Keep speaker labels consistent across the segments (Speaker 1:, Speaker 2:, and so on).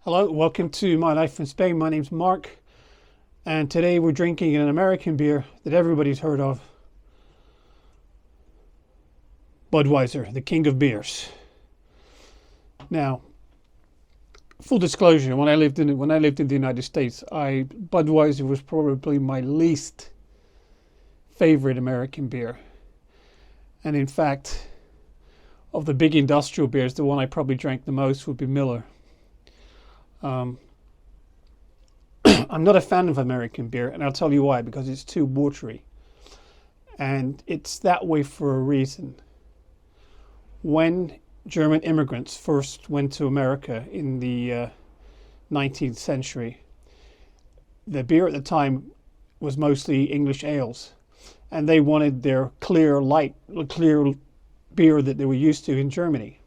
Speaker 1: Hello, welcome to My Life in Spain. My name's Mark, and today we're drinking an American beer that everybody's heard of. Budweiser, the king of beers. Now, full disclosure, when I lived in the United States, Budweiser was probably my least favorite American beer. And in fact, of the big industrial beers, the one I probably drank the most would be Miller. I'm not a fan of American beer, and I'll tell you why, because it's too watery. And it's that way for a reason. When German immigrants first went to America in the 19th century, the beer at the time was mostly English ales, and they wanted their clear beer that they were used to in Germany.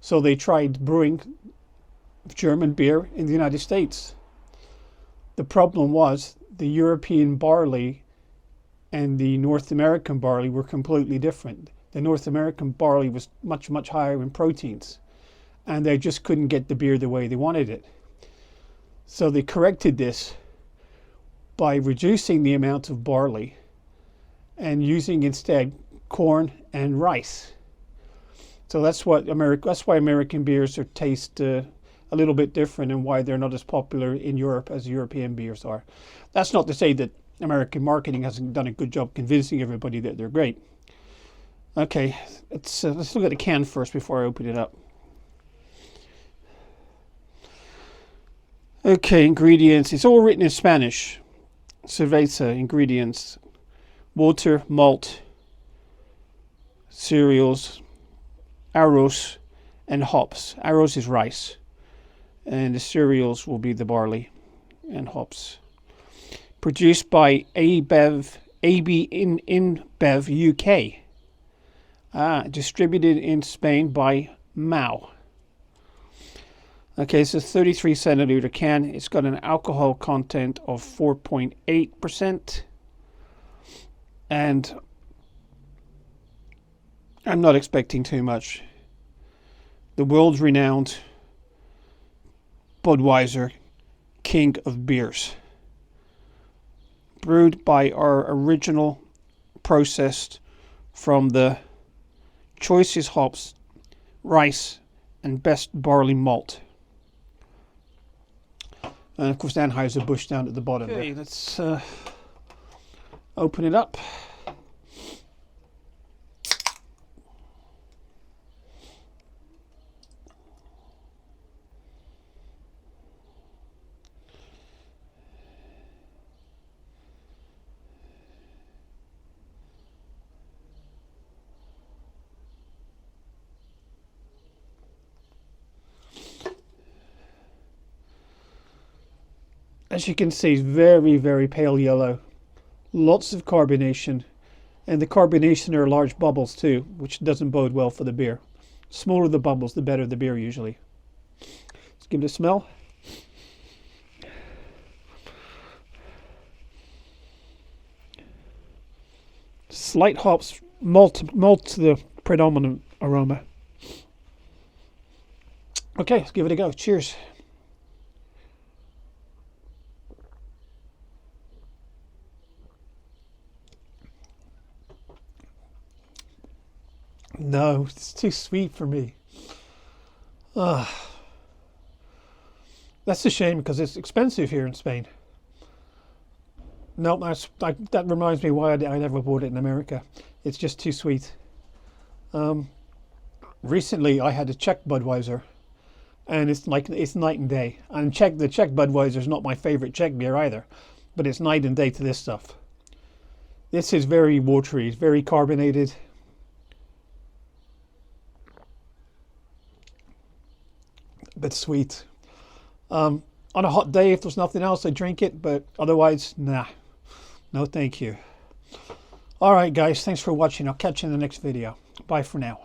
Speaker 1: So they tried brewing German beer in the United States. The problem was the European barley and the North American barley were completely different. The North American barley was much, much higher in proteins, and they just couldn't get the beer the way they wanted it. So they corrected this by reducing the amount of barley and using instead corn and rice. So that's why American beers taste a little bit different, and why they're not as popular in Europe as European beers are. That's not to say that American marketing hasn't done a good job convincing everybody that they're great. Okay, let's look at the can first before I open it up. Okay, ingredients. It's all written in Spanish. Cerveza ingredients: water, malt, cereals, arroz, and hops. Arroz is rice, and the cereals will be the barley and hops. Produced by AB InBev UK. Distributed in Spain by Mau. Okay, it's a 33 centiliter can. It's got an alcohol content of 4.8%. And I'm not expecting too much. The world's renowned Budweiser, king of beers. Brewed by our original, processed from the choicest hops, rice, and best barley malt. And of course, Anheuser-Busch down at the bottom. Okay, let's open it up. As you can see, it's very, very pale yellow. Lots of carbonation. And the carbonation are large bubbles too, which doesn't bode well for the beer. Smaller the bubbles, the better the beer usually. Let's give it a smell. Slight hops, malt the predominant aroma. Okay, let's give it a go. Cheers. No, it's too sweet for me. That's a shame, because it's expensive here in Spain. No, that reminds me why I never bought it in America. It's just too sweet. Recently, I had to check Budweiser, and it's night and day. And the Czech Budweiser is not my favorite Czech beer either, but it's night and day to this stuff. This is very watery, it's very carbonated. But sweet. On a hot day, if there's nothing else, I drink it, but otherwise, nah. No thank you. Alright guys, thanks for watching. I'll catch you in the next video. Bye for now.